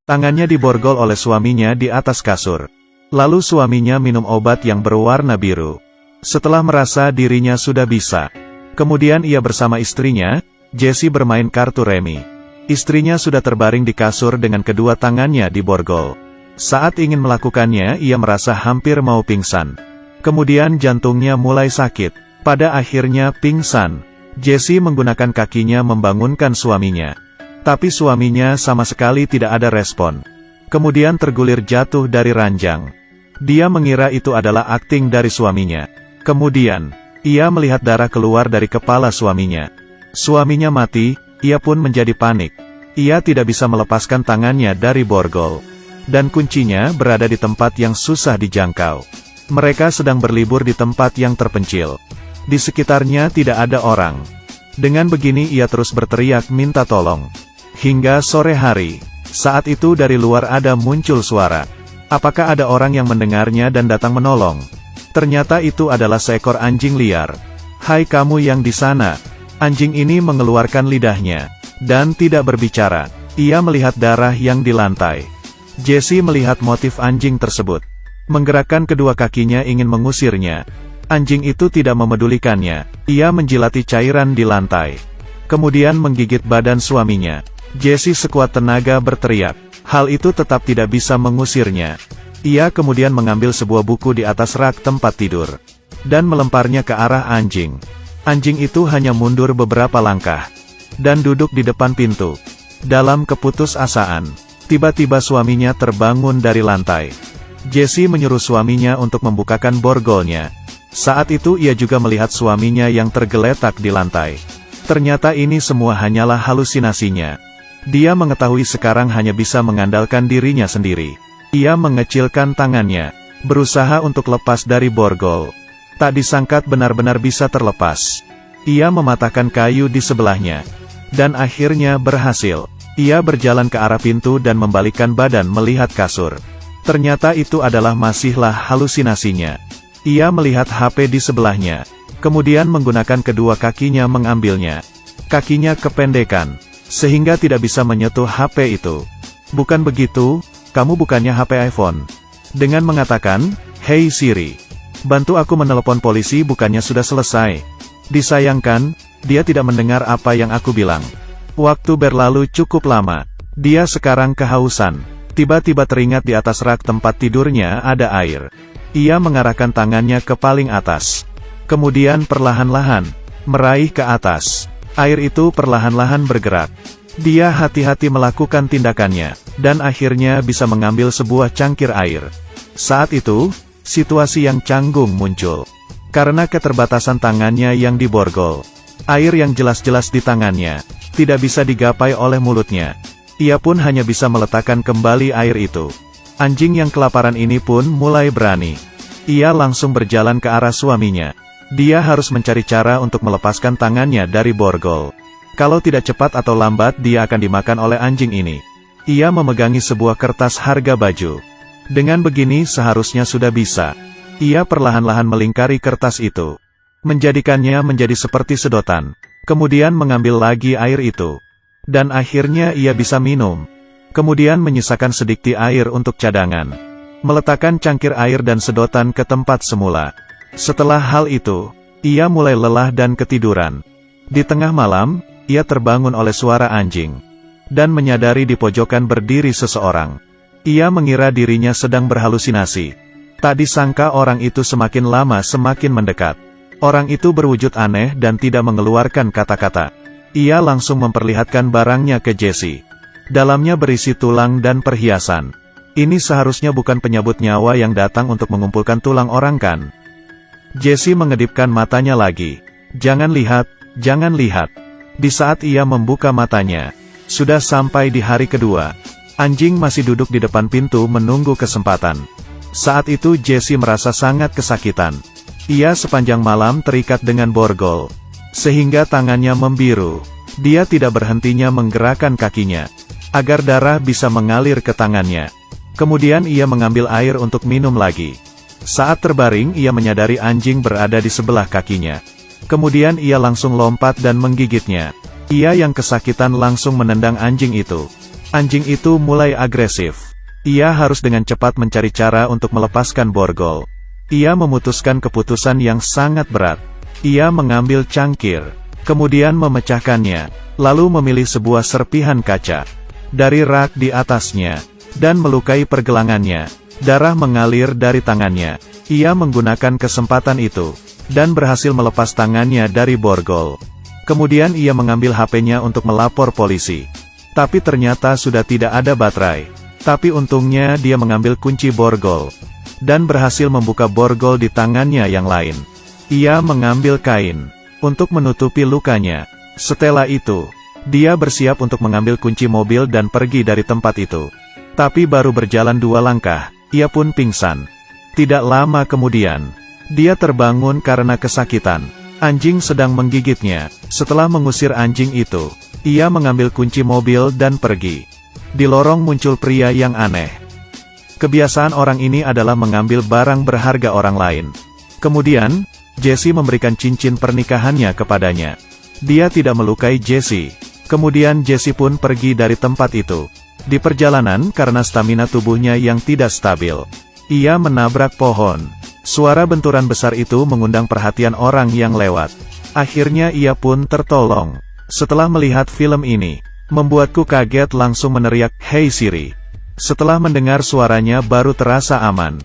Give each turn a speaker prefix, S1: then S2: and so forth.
S1: Tangannya diborgol oleh suaminya di atas kasur. Lalu suaminya minum obat yang berwarna biru. Setelah merasa dirinya sudah bisa, kemudian ia bersama istrinya, Jessie, bermain kartu remi. Istrinya sudah terbaring di kasur dengan kedua tangannya diborgol. Saat ingin melakukannya, ia merasa hampir mau pingsan. Kemudian jantungnya mulai sakit. Pada akhirnya pingsan. Jessie menggunakan kakinya membangunkan suaminya. Tapi suaminya sama sekali tidak ada respon. Kemudian tergulir jatuh dari ranjang. Dia mengira itu adalah akting dari suaminya. Kemudian, ia melihat darah keluar dari kepala suaminya. Suaminya mati, ia pun menjadi panik. Ia tidak bisa melepaskan tangannya dari borgol. Dan kuncinya berada di tempat yang susah dijangkau. Mereka sedang berlibur di tempat yang terpencil. Di sekitarnya tidak ada orang. Dengan begini ia terus berteriak minta tolong. Hingga sore hari. Saat itu dari luar ada muncul suara. Apakah ada orang yang mendengarnya dan datang menolong? Ternyata itu adalah seekor anjing liar. Hai kamu yang di sana. Anjing ini mengeluarkan lidahnya. Dan tidak berbicara. Ia melihat darah yang di lantai. Jessie melihat motif anjing tersebut. Menggerakkan kedua kakinya ingin mengusirnya. Anjing itu tidak memedulikannya. Ia menjilati cairan di lantai. Kemudian menggigit badan suaminya. Jessie sekuat tenaga berteriak. Hal itu tetap tidak bisa mengusirnya. Ia kemudian mengambil sebuah buku di atas rak tempat tidur. Dan melemparnya ke arah anjing. Anjing itu hanya mundur beberapa langkah. Dan duduk di depan pintu. Dalam keputusasaan, tiba-tiba suaminya terbangun dari lantai. Jessie menyuruh suaminya untuk membukakan borgolnya. Saat itu ia juga melihat suaminya yang tergeletak di lantai. Ternyata ini semua hanyalah halusinasinya. Dia mengetahui sekarang hanya bisa mengandalkan dirinya sendiri. Ia mengecilkan tangannya, berusaha untuk lepas dari borgol. Tak disangka benar-benar bisa terlepas. Ia mematahkan kayu di sebelahnya. Dan akhirnya berhasil. Ia berjalan ke arah pintu dan membalikkan badan melihat kasur. Ternyata itu adalah masihlah halusinasinya. Ia melihat HP di sebelahnya. Kemudian menggunakan kedua kakinya mengambilnya. Kakinya kependekan, sehingga tidak bisa menyentuh HP itu. Bukan begitu, kamu bukannya HP iPhone. Dengan mengatakan, "Hei Siri, bantu aku menelepon polisi," bukannya sudah selesai. Disayangkan, dia tidak mendengar apa yang aku bilang. Waktu berlalu cukup lama. Dia sekarang kehausan. Tiba-tiba teringat di atas rak tempat tidurnya ada air. Ia mengarahkan tangannya ke paling atas. Kemudian perlahan-lahan, meraih ke atas. Air itu perlahan-lahan bergerak. Dia hati-hati melakukan tindakannya, dan akhirnya bisa mengambil sebuah cangkir air. Saat itu, situasi yang canggung muncul. Karena keterbatasan tangannya yang diborgol. Air yang jelas-jelas di tangannya, tidak bisa digapai oleh mulutnya. Ia pun hanya bisa meletakkan kembali air itu. Anjing yang kelaparan ini pun mulai berani. Ia langsung berjalan ke arah suaminya. Dia harus mencari cara untuk melepaskan tangannya dari borgol. Kalau tidak cepat atau lambat dia akan dimakan oleh anjing ini. Ia memegangi sebuah kertas harga baju. Dengan begini seharusnya sudah bisa. Ia perlahan-lahan melingkari kertas itu. Menjadikannya menjadi seperti sedotan. Kemudian mengambil lagi air itu. Dan akhirnya ia bisa minum. Kemudian menyisakan sedikit air untuk cadangan. Meletakkan cangkir air dan sedotan ke tempat semula. Setelah hal itu, ia mulai lelah dan ketiduran. Di tengah malam, ia terbangun oleh suara anjing. Dan menyadari di pojokan berdiri seseorang. Ia mengira dirinya sedang berhalusinasi. Tak disangka orang itu semakin lama semakin mendekat. Orang itu berwujud aneh dan tidak mengeluarkan kata-kata. Ia langsung memperlihatkan barangnya ke Jessie. Dalamnya berisi tulang dan perhiasan. Ini seharusnya bukan penyabut nyawa yang datang untuk mengumpulkan tulang orang kan? Jessie mengedipkan matanya lagi. Jangan lihat, jangan lihat. Di saat ia membuka matanya, sudah sampai di hari kedua. Anjing masih duduk di depan pintu menunggu kesempatan. Saat itu Jessie merasa sangat kesakitan. Ia sepanjang malam terikat dengan borgol. Sehingga tangannya membiru. Dia tidak berhentinya menggerakkan kakinya. Agar darah bisa mengalir ke tangannya. Kemudian ia mengambil air untuk minum lagi. Saat terbaring ia menyadari anjing berada di sebelah kakinya. Kemudian ia langsung lompat dan menggigitnya. Ia yang kesakitan langsung menendang anjing itu. Anjing itu mulai agresif. Ia harus dengan cepat mencari cara untuk melepaskan borgol. Ia memutuskan keputusan yang sangat berat. Ia mengambil cangkir, kemudian memecahkannya, lalu memilih sebuah serpihan kaca dari rak di atasnya, dan melukai pergelangannya. Darah mengalir dari tangannya. Ia menggunakan kesempatan itu, dan berhasil melepas tangannya dari borgol. Kemudian ia mengambil HP-nya untuk melapor polisi. Tapi ternyata sudah tidak ada baterai. Tapi untungnya dia mengambil kunci borgol, dan berhasil membuka borgol di tangannya yang lain. Ia mengambil kain untuk menutupi lukanya. Setelah itu, dia bersiap untuk mengambil kunci mobil dan pergi dari tempat itu. Tapi baru berjalan 2 langkah, ia pun pingsan. Tidak lama kemudian, dia terbangun karena kesakitan. Anjing sedang menggigitnya. Setelah mengusir anjing itu, ia mengambil kunci mobil dan pergi. Di lorong muncul pria yang aneh. Kebiasaan orang ini adalah mengambil barang berharga orang lain. Kemudian, Jesse memberikan cincin pernikahannya kepadanya. Dia tidak melukai Jesse. Kemudian Jesse pun pergi dari tempat itu. Di perjalanan, karena stamina tubuhnya yang tidak stabil, ia menabrak pohon. Suara benturan besar itu mengundang perhatian orang yang lewat. Akhirnya ia pun tertolong. Setelah melihat film ini, membuatku kaget langsung meneriak, "Hey Siri!" Setelah mendengar suaranya baru terasa aman.